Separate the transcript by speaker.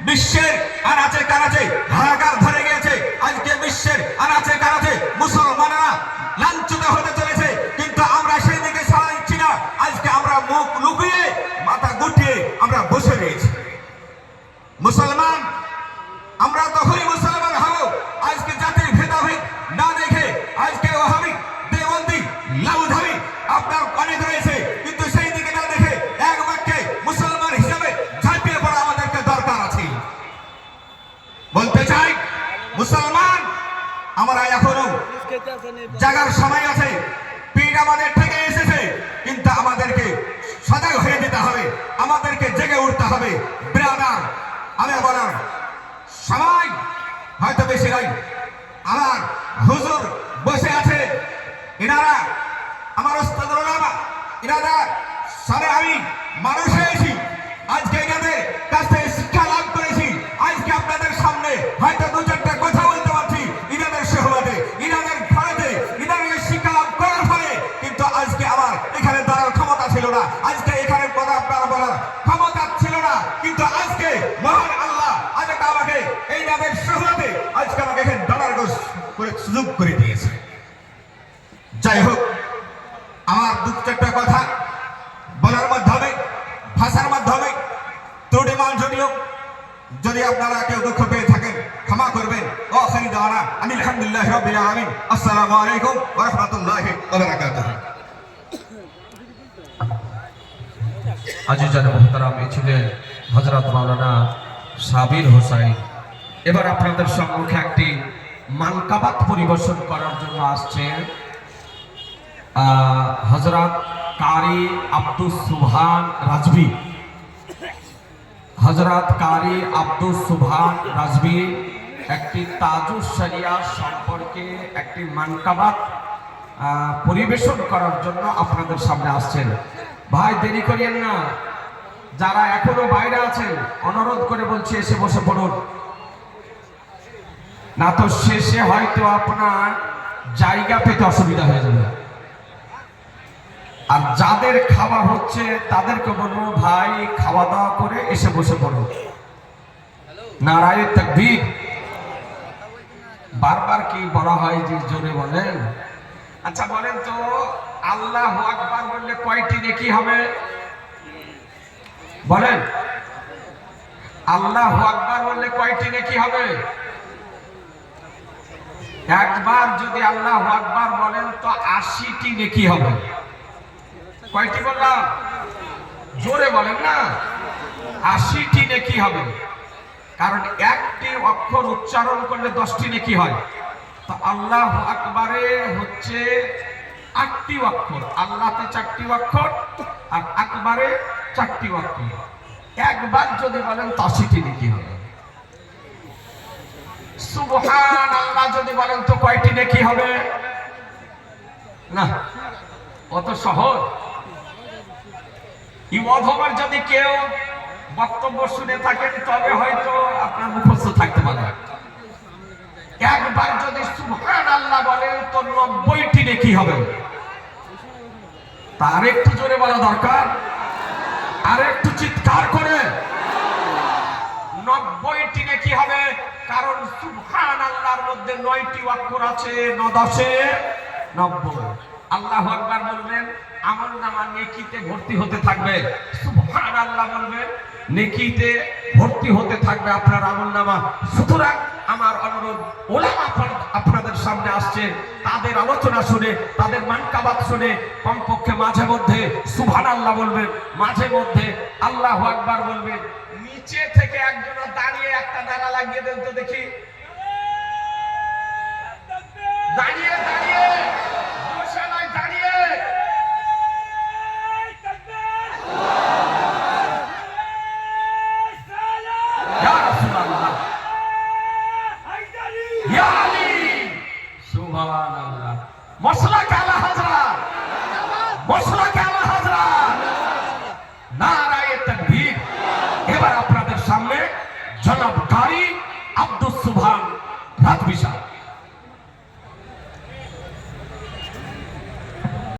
Speaker 1: বিশ্বের আনাচে কানাচে হাহাকার ধরে গিয়েছে। আজকে বিশ্বের আনাচে কানাচে মুসলমানরা লাঞ্ছিত হতে চলেছে, কিন্তু আমরা সেই দিকে সাড়া দিচ্ছি না। আজকে আমরা মুখ লুকিয়ে মাথা গুটিয়ে আমরা বসে রয়েছি। মুসলমান আমরা তখনই মুসলমান হব আজকে জাতির ভেদাভেদ না দেখে। আজকে ওহাবি, দেওবন্দি, লাউধাবি আপনার অনেক রয়েছে, কিন্তু সেই দিকে না দেখে এক বাক্যে মুসলমান হিসেবে ঝাঁপিয়ে পড়া আমাদেরকে দরকার আছে। বলতে চাই মুসলমান আমরা এখনো জাগার সময় আছে। পীর আমাদের থেকে এসেছে, কিন্তু আমাদেরকে সজাগ হয়ে যেতে হবে, আমাদেরকে জেগে উঠতে হবে। ব্রাদার আমি বলার সময় হয়তো বেশি নাই। আমার হুজুর বসে আছে, এনারা আমার ওস্তাদুল উলামা, এনারা সারে আমি মানুষ হয়েছি, আজকে এনাদের কাছ থেকে শিক্ষা লাভ করেছি। আজকে আপনাদের সামনে হয়তো দু চারটা কথা বলতে পারছি ইনাদের সহমতে, ইনাদের ফলেতে, ইনাদের শিক্ষা লাভ করার ফলে। কিন্তু আজকে আমার এখানে দাঁড়ার ক্ষমতা ছিল না, আজকে এখানে কথা আপনারা বলার ক্ষমতা ছিল না, কিন্তু আজকে মহান আল্লাহ আজকে আমাকে এইনাদের সহমতে আজকে আমাকে এখানে দাঁড়ার সুযোগ করে দিয়েছে। যাই হোক, আমার দু চারটা কথা বলার মাধ্যমে, ভাষার মাধ্যমে ত্রুটি মার্জনীয়, যদি আপনারা কেউ দুঃখ পেয়ে থাকেন ক্ষমা করবেন। ও আখিরি দাওয়ানা আনিল হামদুলিল্লাহি রাব্বিল আলামিন। আসসালামু আলাইকুম ওয়া রাহমাতুল্লাহি ওয়া বারাকাতুহু।
Speaker 2: আজিজান মুহতারাম, এই ছিলেন হযরত মাওলানা সাবির হোসাইন। এবার আপনাদের সম্মুখে একটি মানকাবাত পরিবেশন করার জন্য আসছেন হযরত কারি আব্দুস সুবহান রাজভী। হযরত কারি আব্দুস সুবহান রাজভী একটি তাজুস শরিয়া সম্পর্কে একটি মানকাবাত পরিবেশন করার জন্য আপনাদের সামনে আসছেন। ভাই দেরি করিয়েন না, যারা এখনো বাইরে আছেন অনুরোধ করে বলছি এসে বসে পড়ুন, না তো শেষে হয়তো আপনার জায়গা পেতে অসুবিধা হয়ে যাবে। আর যাদের খাওয়া হচ্ছে তাদেরকে বলবো ভাই খাওয়া দাওয়া করে এসে বসে পড়ুন। নারায়ে তাকবীর। বারবার কি বলা হয় যে জোরে বলেন? আচ্ছা বলেন তো, আল্লাহু আকবার বললে কয়টি নেকি হবে? বলেন, আল্লাহু আকবার বললে কয়টি নেকি হবে? একবার যদি আল্লাহু আকবার বলেন তো ৮০টি নেকি হবে। কয়টি বললাম? জোরে বলেন না। ৮০টি নেকি হবে, কারণ একটি অক্ষর উচ্চারণ করলে 10টি নেকি হয়। তো আল্লাহু আকবারে হচ্ছে ৮টি অক্ষর, আল্লাহতে ৪টি অক্ষর আর আকবারে ৪টি অক্ষর। একবার যদি বলেন তো ৮০টি নেকি হবে। সুবহানাল্লাহ যদি বলেন তো কয়টি নেকি হবে? না, কত সহজ। অথবা যদি কেউ বক্তব্য শুনে থাকেন তবে হয়তো আপনার মুখস্থ থাকতে পারে। একবার যদি সুবহানাল্লাহ বলেন তো ৯০টি নেকি হবে। তার একটু জোরে বলা দরকার, আর একটু চিৎকার করে। ৯০টি নেকি হবে, কারণ সুবহানাল্লাহর মধ্যে ৯টি অক্ষর আছে, ৯-১০ ৯০। আল্লাহু আকবার বলবেন, আমলনামা নেকিতে ভর্তি হতে থাকবে। সুবহানাল্লাহ বলবেন, নেকিতে ভর্তি হতে থাকবে আপনার আমলনামা। সুতরাং আমার অনুরোধ, ওলামা আপনাদের সামনে আসছে, তাদের আলোচনা শুনে, তাদের মানকাবাত শুনে কমপক্ষে মাঝে মধ্যে সুবহানাল্লাহ বলবেন, মাঝে মধ্যে আল্লাহু আকবার বলবেন। নিচে থেকে একজন দাঁড়িয়ে একটা নারা লাগিয়ে দেন তো দেখি। দাঁড়িয়ে দাঁড়িয়ে